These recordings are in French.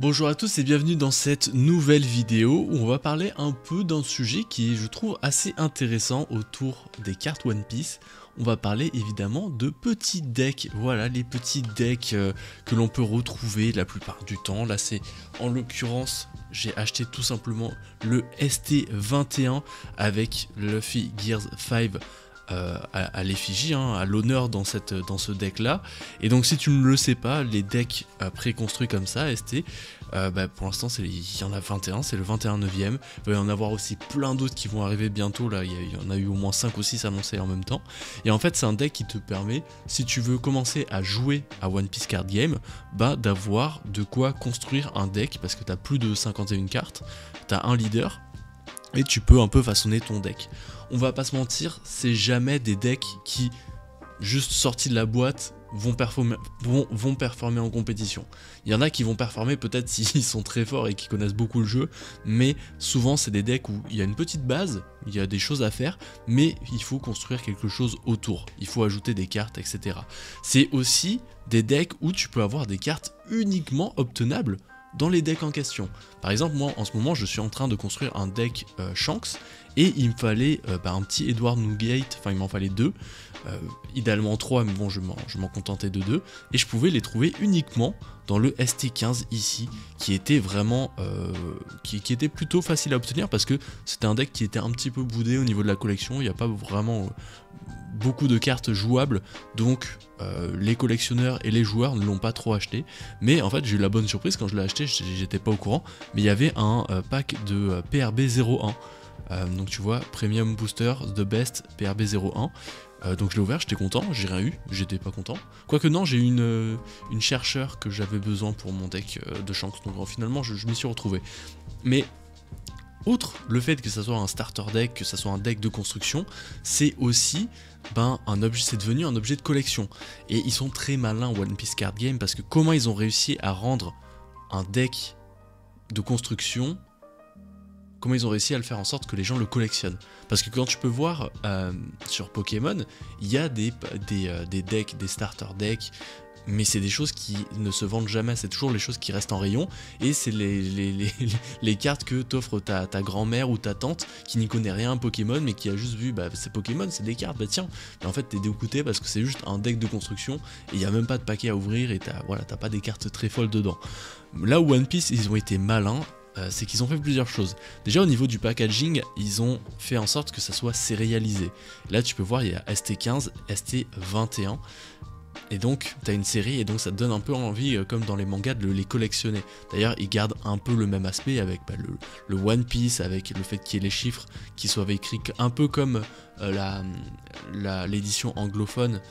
Bonjour à tous et bienvenue dans cette nouvelle vidéo où on va parler un peu d'un sujet qui est, je trouve, assez intéressant autour des cartes One Piece. On va parler évidemment de petits decks, voilà les petits decks que l'on peut retrouver la plupart du temps. Là c'est en l'occurrence, j'ai acheté tout simplement le ST21 avec Luffy Gears 5 à l'effigie, à l'honneur dans ce deck là. Et donc si tu ne le sais pas, les decks préconstruits comme ça, ST, pour l'instant il y en a 21, c'est le 21e, il va y en avoir aussi plein d'autres qui vont arriver bientôt, là il y en a eu au moins 5 ou 6 annoncés en même temps. Et en fait c'est un deck qui te permet, si tu veux commencer à jouer à One Piece Card Game, d'avoir de quoi construire un deck, parce que tu as plus de 51 cartes, tu as un leader, et tu peux un peu façonner ton deck. On va pas se mentir, c'est jamais des decks qui, juste sortis de la boîte, vont performer en compétition. Il y en a qui vont performer peut-être s'ils sont très forts et qui connaissent beaucoup le jeu, mais souvent c'est des decks où il y a une petite base, il y a des choses à faire, mais il faut construire quelque chose autour, il faut ajouter des cartes, etc. C'est aussi des decks où tu peux avoir des cartes uniquement obtenables dans les decks en question. Par exemple, moi en ce moment je suis en train de construire un deck Shanks et il me fallait un petit Edward Newgate, enfin il m'en fallait 2, idéalement 3 mais bon je m'en contentais de 2, et je pouvais les trouver uniquement dans le ST15 ici, qui était vraiment qui était plutôt facile à obtenir parce que c'était un deck qui était un petit peu boudé au niveau de la collection, il n'y a pas vraiment beaucoup de cartes jouables, donc les collectionneurs et les joueurs ne l'ont pas trop acheté. Mais en fait j'ai eu la bonne surprise quand je l'ai acheté, j'étais pas au courant, mais il y avait un pack de PRB 01, donc tu vois, Premium Booster, The Best, PRB 01. Donc je l'ai ouvert, j'étais content, j'ai rien eu, j'étais pas content. Quoique non, j'ai eu une chercheur que j'avais besoin pour mon deck de Shanks, donc finalement je m'y suis retrouvé. Mais outre le fait que ça soit un starter deck, que ça soit un deck de construction, c'est aussi un objet, c'est devenu un objet de collection. Et ils sont très malins One Piece Card Game, parce que comment ils ont réussi à rendre un deck de construction, comment ils ont réussi à le faire en sorte que les gens le collectionnent. Parce que quand tu peux voir sur Pokémon, il y a des decks, des starter decks, mais c'est des choses qui ne se vendent jamais, c'est toujours les choses qui restent en rayon, et c'est les cartes que t'offre ta grand-mère ou ta tante qui n'y connaît rien à Pokémon, mais qui a juste vu, c'est Pokémon, c'est des cartes, tiens, mais en fait t'es dégoûté parce que c'est juste un deck de construction, et il n'y a même pas de paquet à ouvrir, et t'as pas des cartes très folles dedans. Là où One Piece, ils ont été malins, c'est qu'ils ont fait plusieurs choses. Déjà au niveau du packaging, ils ont fait en sorte que ça soit sérialisé. Là tu peux voir, il y a ST15, ST21, et donc tu as une série, et donc ça te donne un peu envie, comme dans les mangas, de les collectionner. D'ailleurs ils gardent un peu le même aspect avec le One Piece, avec le fait qu'il y ait les chiffres qui soient écrits un peu comme l'édition anglophone.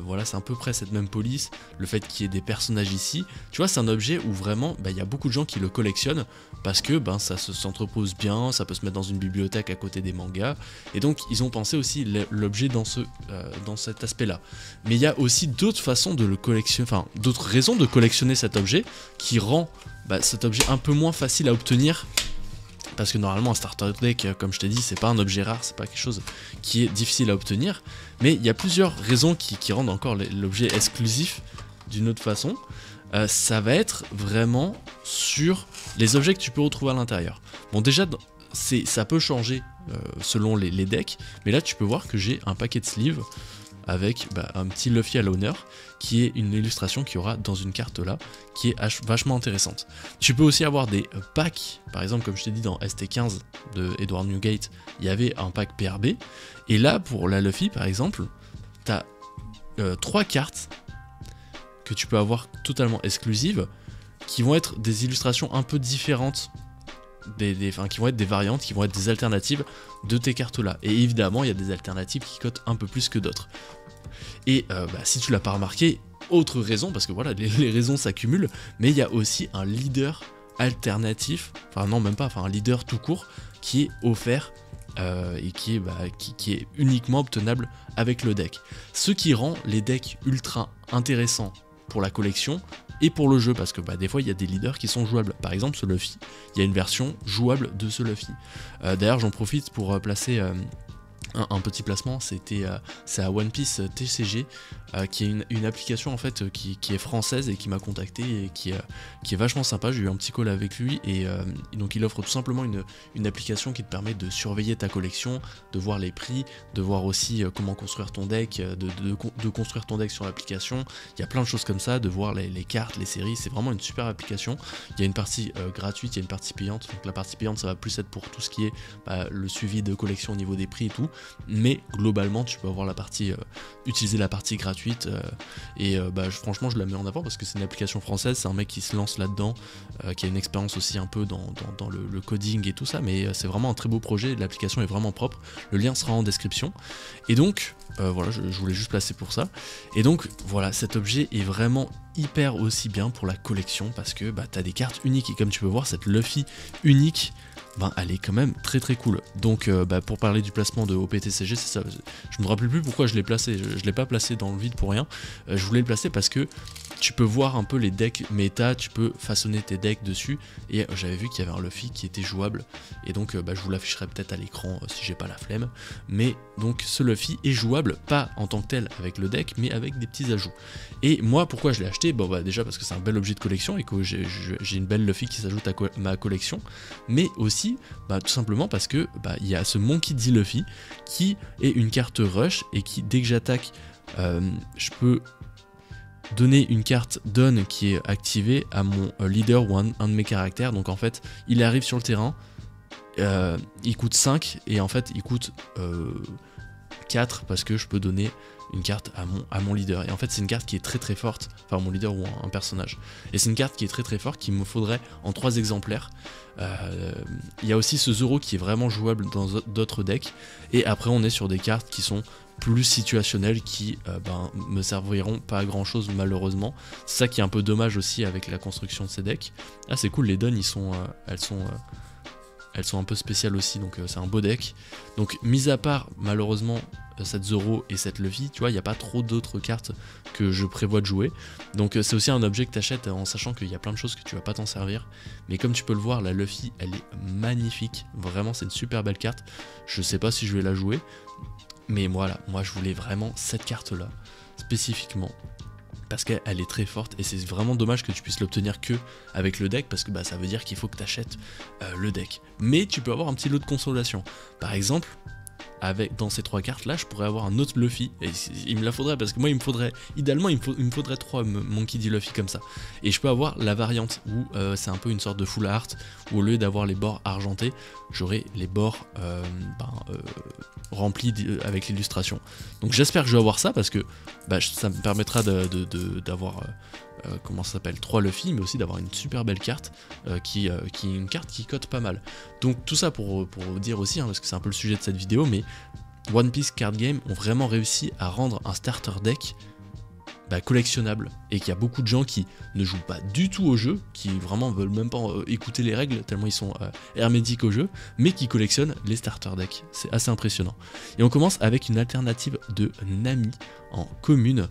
Voilà, c'est à peu près cette même police, le fait qu'il y ait des personnages ici, tu vois, c'est un objet où vraiment il y a beaucoup de gens qui le collectionnent parce que ça s'entrepose bien, ça peut se mettre dans une bibliothèque à côté des mangas, et donc ils ont pensé aussi l'objet dans cet aspect là. Mais il y a aussi d'autres façons de le collectionner, enfin d'autres raisons de collectionner cet objet qui rend cet objet un peu moins facile à obtenir. Parce que normalement un starter deck, comme je t'ai dit, c'est pas un objet rare, c'est pas quelque chose qui est difficile à obtenir, mais il y a plusieurs raisons qui rendent encore l'objet exclusif d'une autre façon. Ça va être vraiment sur les objets que tu peux retrouver à l'intérieur. Bon, déjà ça peut changer selon les decks, mais là tu peux voir que j'ai un paquet de sleeves avec un petit Luffy à l'honneur, qui est une illustration qu'il y aura dans une carte là, qui est vachement intéressante. Tu peux aussi avoir des packs, par exemple comme je t'ai dit dans ST15 de Edward Newgate, il y avait un pack PRB, et là pour la Luffy par exemple, tu as 3 cartes que tu peux avoir totalement exclusives, qui vont être des illustrations un peu différentes, qui vont être des variantes, qui vont être des alternatives de tes cartes là. Et évidemment il y a des alternatives qui cotent un peu plus que d'autres. Et si tu l'as pas remarqué, autre raison, parce que voilà, les raisons s'accumulent, mais il y a aussi un leader alternatif, enfin non même pas, un leader tout court, qui est offert et qui est uniquement obtenable avec le deck. Ce qui rend les decks ultra intéressants pour la collection et pour le jeu, parce que des fois il y a des leaders qui sont jouables. Par exemple ce Luffy, il y a une version jouable de ce Luffy. D'ailleurs j'en profite pour placer un petit placement, c'est à One Piece TCG, qui est une application en fait qui est française et qui m'a contacté et qui est vachement sympa. J'ai eu un petit call avec lui et donc il offre tout simplement une application qui te permet de surveiller ta collection, de voir les prix, de voir aussi comment construire ton deck, de construire ton deck sur l'application. Il y a plein de choses comme ça, de voir les cartes, les séries. C'est vraiment une super application. Il y a une partie gratuite, il y a une partie payante. Donc la partie payante, ça va plus être pour tout ce qui est le suivi de collection au niveau des prix et tout. Mais globalement tu peux avoir la partie utiliser la partie gratuite franchement je la mets en avant parce que c'est une application française, c'est un mec qui se lance là-dedans, qui a une expérience aussi un peu dans le coding et tout ça, mais c'est vraiment un très beau projet, l'application est vraiment propre, le lien sera en description, et donc voilà, je voulais juste placer pour ça, et donc voilà, cet objet est vraiment hyper aussi bien pour la collection parce que t'as des cartes uniques, et comme tu peux voir cette Luffy unique, elle est quand même très très cool. Donc pour parler du placement de OPTCG, c'est ça. Je me rappelle plus pourquoi je l'ai placé, je l'ai pas placé dans le vide pour rien. Je voulais le placer parce que tu peux voir un peu les decks méta, tu peux façonner tes decks dessus, et j'avais vu qu'il y avait un Luffy qui était jouable, et donc je vous l'afficherai peut-être à l'écran si j'ai pas la flemme, mais donc ce Luffy est jouable, pas en tant que tel avec le deck, mais avec des petits ajouts. Et moi pourquoi je l'ai acheté, déjà parce que c'est un bel objet de collection, et que j'ai une belle Luffy qui s'ajoute à ma collection, mais aussi tout simplement parce que il y a ce Monkey D. Luffy qui est une carte rush, et qui dès que j'attaque, je peux donner une carte Don qui est activée à mon leader ou un de mes caractères. Donc en fait il arrive sur le terrain, il coûte 5 et en fait il coûte 4 parce que je peux donner une carte à mon leader, et en fait c'est une carte qui est très très forte, enfin mon leader ou un personnage, et c'est une carte qui est très très forte qu'il me faudrait en 3 exemplaires. Il y a aussi ce Zoro qui est vraiment jouable dans d'autres decks, et après on est sur des cartes qui sont plus situationnelles, qui me serviront pas à grand chose malheureusement. C'est ça qui est un peu dommage aussi avec la construction de ces decks. Ah c'est cool, les Dons elles sont un peu spéciales aussi, donc c'est un beau deck. Donc mis à part malheureusement cette Zoro et cette Luffy, tu vois, il n'y a pas trop d'autres cartes que je prévois de jouer. Donc c'est aussi un objet que tu achètes en sachant qu'il y a plein de choses que tu vas pas t'en servir. Mais comme tu peux le voir, la Luffy, elle est magnifique. Vraiment, c'est une super belle carte. Je sais pas si je vais la jouer, mais voilà, moi je voulais vraiment cette carte-là, spécifiquement. Parce qu'elle est très forte, et c'est vraiment dommage que tu puisses l'obtenir que avec le deck, parce que ça veut dire qu'il faut que tu achètes le deck. Mais tu peux avoir un petit lot de consolation. Par exemple, dans ces 3 cartes là, je pourrais avoir un autre Luffy, et il me la faudrait, parce que moi idéalement il me faudrait 3 Monkey D. Luffy comme ça, et je peux avoir la variante où c'est un peu une sorte de full art, où au lieu d'avoir les bords argentés, j'aurai les bords remplis avec l'illustration. Donc j'espère que je vais avoir ça, parce que ça me permettra d'avoir comment ça s'appelle, 3 Luffy, mais aussi d'avoir une super belle carte qui est une carte qui cote pas mal. Donc tout ça pour dire aussi, parce que c'est un peu le sujet de cette vidéo, mais One Piece Card Game ont vraiment réussi à rendre un starter deck collectionnable, et qu'il y a beaucoup de gens qui ne jouent pas du tout au jeu, qui vraiment veulent même pas écouter les règles tellement ils sont hermétiques au jeu, mais qui collectionnent les starter decks. C'est assez impressionnant. Et on commence avec une alternative de Nami en commune.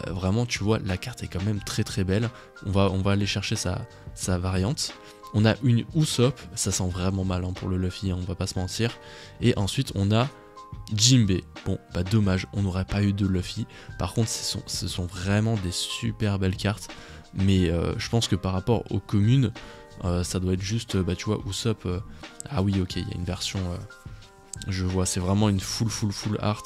Vraiment tu vois, la carte est quand même très très belle. On va aller chercher sa variante. On a une Usopp, ça sent vraiment mal pour le Luffy, on va pas se mentir. Et ensuite on a Jinbei. Bon, dommage, on n'aurait pas eu de Luffy. Par contre, ce sont vraiment des super belles cartes. Mais je pense que par rapport aux communes, ça doit être juste, tu vois, Usopp. Ah oui, ok, il y a une version. Je vois, c'est vraiment une full art.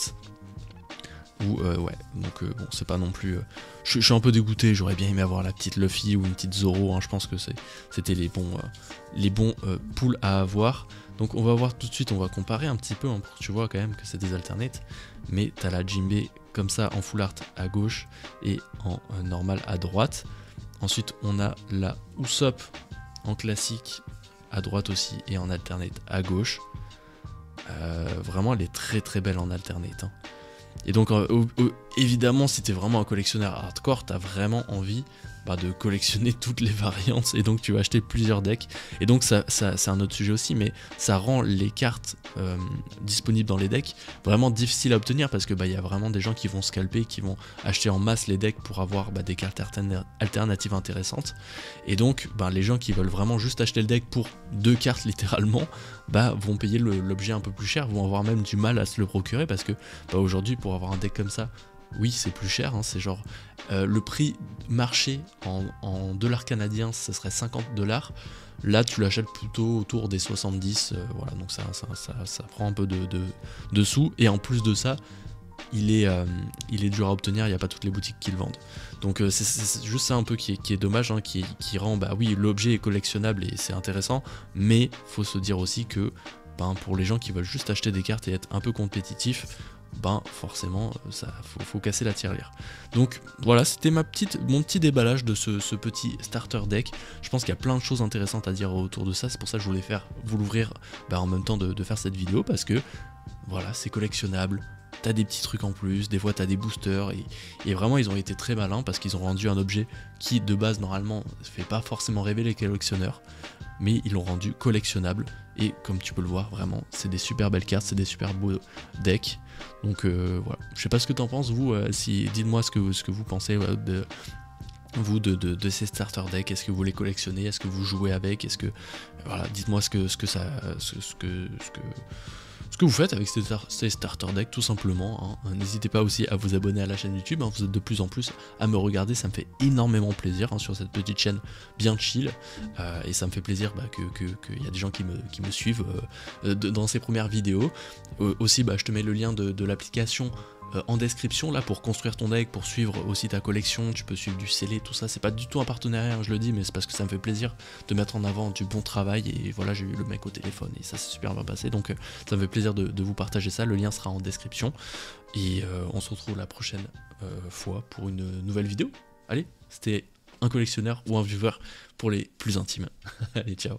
Ou ouais, donc bon, c'est pas non plus. Je suis un peu dégoûté, j'aurais bien aimé avoir la petite Luffy ou une petite Zoro. Je pense que c'était les bons pools à avoir. Donc on va voir tout de suite, on va comparer un petit peu, pour que tu vois quand même que c'est des alternates. Mais t'as la Jinbei comme ça en full art à gauche et en normal à droite. Ensuite on a la Usopp en classique à droite aussi, et en alternate à gauche. Vraiment elle est très très belle en alternate. Et donc évidemment, si t'es vraiment un collectionneur hardcore, t'as vraiment envie de collectionner toutes les variantes, et donc tu vas acheter plusieurs decks, et donc ça c'est un autre sujet aussi, mais ça rend les cartes disponibles dans les decks vraiment difficiles à obtenir, parce que il y a vraiment des gens qui vont scalper, qui vont acheter en masse les decks pour avoir des cartes alternatives intéressantes, et donc les gens qui veulent vraiment juste acheter le deck pour 2 cartes littéralement, vont payer l'objet un peu plus cher, vont avoir même du mal à se le procurer, parce que aujourd'hui, pour avoir un deck comme ça, oui, c'est plus cher, hein, c'est genre le prix marché en dollars canadiens, ça serait 50$. Là, tu l'achètes plutôt autour des 70, voilà, donc ça prend un peu de sous, et en plus de ça, il est dur à obtenir, il n'y a pas toutes les boutiques qui le vendent. Donc c'est juste ça un peu qui est dommage, hein, qui rend, oui, l'objet est collectionnable et c'est intéressant, mais faut se dire aussi que pour les gens qui veulent juste acheter des cartes et être un peu compétitifs, forcément faut casser la tirelire. Donc voilà, c'était mon petit déballage de ce petit starter deck. Je pense qu'il y a plein de choses intéressantes à dire autour de ça, c'est pour ça que je voulais vous l'ouvrir en même temps de faire cette vidéo, parce que voilà, c'est collectionnable, t'as des petits trucs en plus, des fois t'as des boosters, et vraiment ils ont été très malins, parce qu'ils ont rendu un objet qui de base normalement fait pas forcément rêver les collectionneurs, mais ils l'ont rendu collectionnable, et comme tu peux le voir, vraiment c'est des super belles cartes, c'est des super beaux decks. Donc voilà, je sais pas ce que t'en penses vous, dites-moi ce que vous pensez de ces starter decks. Est-ce que vous les collectionnez, est-ce que vous jouez avec, est-ce que voilà, dites-moi ce que vous faites avec ces starter decks, tout simplement, hein. N'hésitez pas aussi à vous abonner à la chaîne YouTube, hein. Vous êtes de plus en plus à me regarder, ça me fait énormément plaisir, hein, sur cette petite chaîne bien chill, et ça me fait plaisir qu'il y a des gens qui me suivent dans ces premières vidéos. Aussi, je te mets le lien de l'application en description là pour construire ton deck, pour suivre aussi ta collection. Tu peux suivre du scellé, tout ça. C'est pas du tout un partenariat, hein, je le dis, mais c'est parce que ça me fait plaisir de mettre en avant du bon travail. Et voilà, j'ai eu le mec au téléphone et ça s'est super bien passé, donc ça me fait plaisir de vous partager ça. Le lien sera en description, et on se retrouve la prochaine fois pour une nouvelle vidéo. Allez, c'était un collectionneur ou un viewer pour les plus intimes. Allez, ciao.